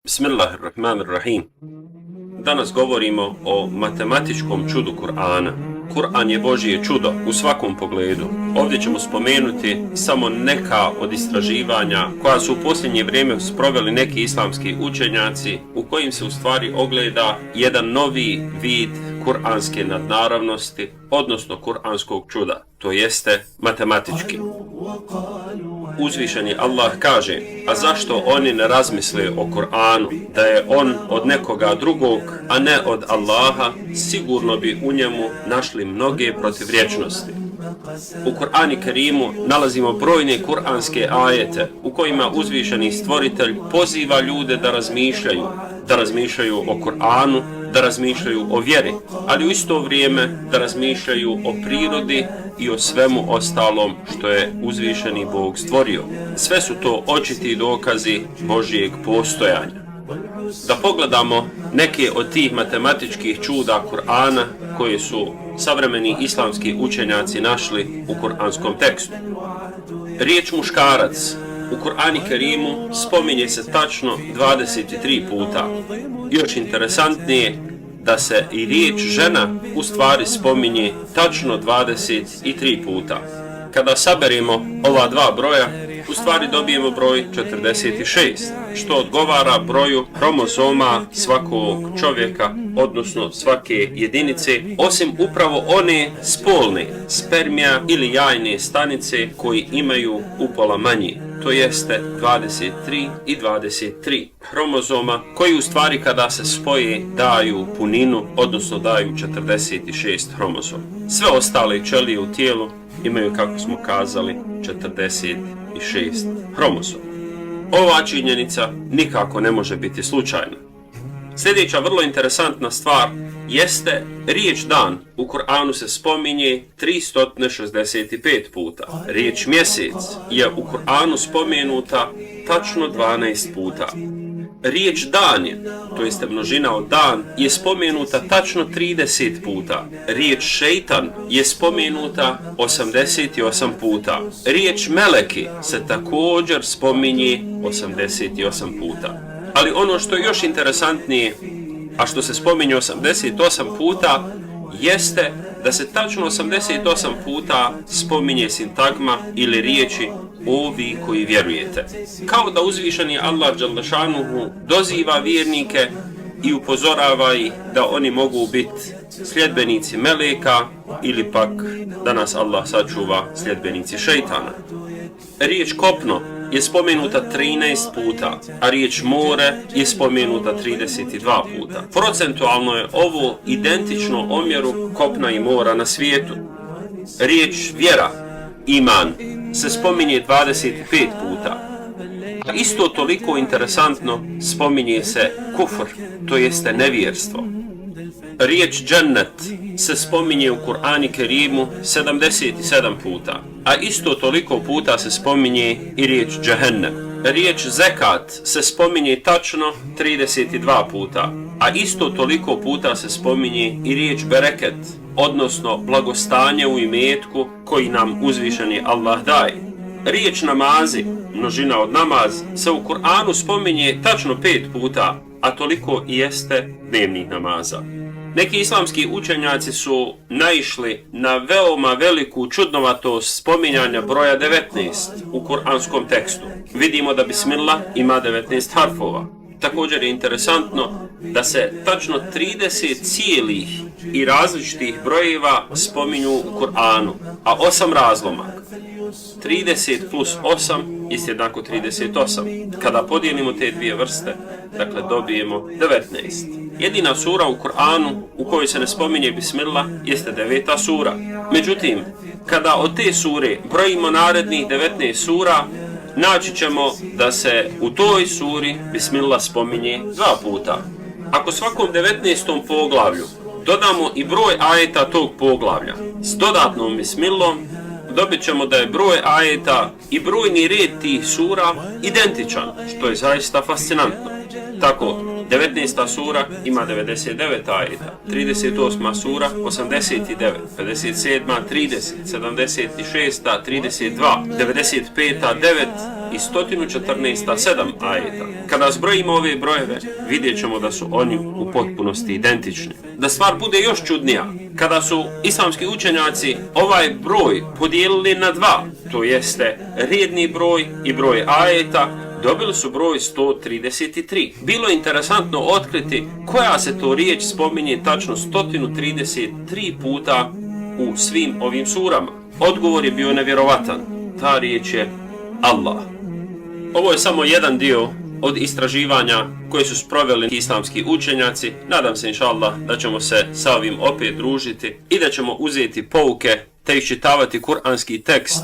Bismillahirrahmanirrahim. Danas govorimo o matematičkom čudu Kur'ana. Kur'an je Božje čudo u svakom pogledu. Ovdje ćemo spomenuti samo neka od istraživanja koja su u posljednje vrijeme sproveli neki islamski učenjaci, u kojim se u stvari ogleda jedan novi vid kuranske nadnaravnosti, odnosno kuranskog čuda, to jeste matematički. Uzvišeni Allah kaže: a zašto oni ne razmisle o Kur'anu, da je on od nekoga drugog, a ne od Allaha, sigurno bi u njemu našli mnoge protivrječnosti. U Kur'anu Kerimu nalazimo brojne kuranske ajete u kojima uzvišeni stvoritelj poziva ljude da razmišljaju o Kur'anu, da razmišljaju o vjeri, ali u isto vrijeme da razmišljaju o prirodi i o svemu ostalom što je uzvišeni Bog stvorio. Sve su to očiti dokazi Božjeg postojanja. Da pogledamo neke od tih matematičkih čuda Kur'ana koje su savremeni islamski učenjaci našli u kuranskom tekstu. Riječ muškarac u Kur'anu Kerimu spominje se tačno 23 puta. Još interesantnije da se i riječ žena u stvari spominje tačno 23 puta. Kada saberemo ova dva broja, u stvari dobijemo broj 46, što odgovara broju hromozoma svakog čovjeka, odnosno svake jedinice, osim upravo one spolne, spermija ili jajne stanice koji imaju upola manje, to jeste 23 i 23 hromozoma, koji u stvari kada se spoje daju puninu, odnosno daju 46 hromozoma. Sve ostale ćelije u tijelu imaju, kako smo kazali, 46 hromozoma. Ova činjenica nikako ne može biti slučajna. Sljedeća vrlo interesantna stvar jeste riječ dan. U Kur'anu se spominje 365 puta. Riječ mjesec je u Kur'anu spomenuta tačno 12 puta. Riječ dan je, to jeste množina od dan, je spomenuta tačno 30 puta. Riječ šejtan je spomenuta 88 puta. Riječ meleki se također spominje 88 puta. Ali ono što je još interesantnije, a što se spominje 88 puta, jeste da se tačno 88 puta spominje sintagma ili riječi ovi koji vjerujete. Kao da uzvišeni Allah dželle šanuhu doziva vjernike i upozorava ih da oni mogu biti sljedbenici meleka ili pak, da nas Allah sačuva, sljedbenici šejtana. Riječ kopno je spomenuta 13 puta, a riječ more je spomenuta 32 puta. Procentualno je ovo identično omjeru kopna i mora na svijetu. Riječ vjera, iman, se spominje 25 puta. A isto toliko interesantno spominje se kufr, to jeste nevjerstvo. Riječ džennet se spominje u Kur'anu Kerimu 77 puta, a isto toliko puta se spominje i riječ džehennem. Riječ zekat se spominje tačno 32 puta, a isto toliko puta se spominje i riječ bereket, odnosno blagostanje u imetku koji nam uzvišeni Allah daje. Riječ namazi, množina od namaz, se u Kur'anu spominje tačno 5 puta, a toliko i jeste dnevnih namaza. Neki islamski učenjaci su naišli na veoma veliku čudnovatost spominjanja broja 19 u kuranskom tekstu. Vidimo da Bismillah ima 19 harfova. Također je interesantno da se tačno 30 cijelih i različitih brojeva spominju u Kur'anu, a 8 razlomak. 30 plus 8 jest jednako 38. Kada podijelimo te dvije vrste, dakle dobijemo 19. Jedina sura u Kur'anu u kojoj se ne spominje Bismillah jeste 9. sura. Međutim, kada od te sure brojimo narednih 19 sura, naći ćemo da se u toj suri Bismillah spominje 2 puta. Ako svakom 19. poglavlju dodamo i broj ajeta tog poglavlja s dodatnom Bismillom, dobit ćemo da je broj ajeta i brojni red tih sura identičan, što je zaista fascinantno. Tako, 19. sura ima 99 ajeta, 38. sura 89, 57. 30, 76. 32, 95. 9 i 114. 7 ajeta. Kada zbrojimo ove brojeve, vidjet ćemo da su oni u potpunosti identični. Da stvar bude još čudnija, kada su islamski učenjaci ovaj broj podijelili na dva, to jeste redni broj i broj ajeta, dobili su broj 133. Bilo je interesantno otkriti koja se to riječ spominje tačno 133 puta u svim ovim surama. Odgovor je bio nevjerovatan. Ta riječ je Allah. Ovo je samo jedan dio od istraživanja koje su sproveli islamski učenjaci. Nadam se, inša Allah, da ćemo se sa ovim opet družiti i da ćemo uzeti pouke te iščitavati kuranski tekst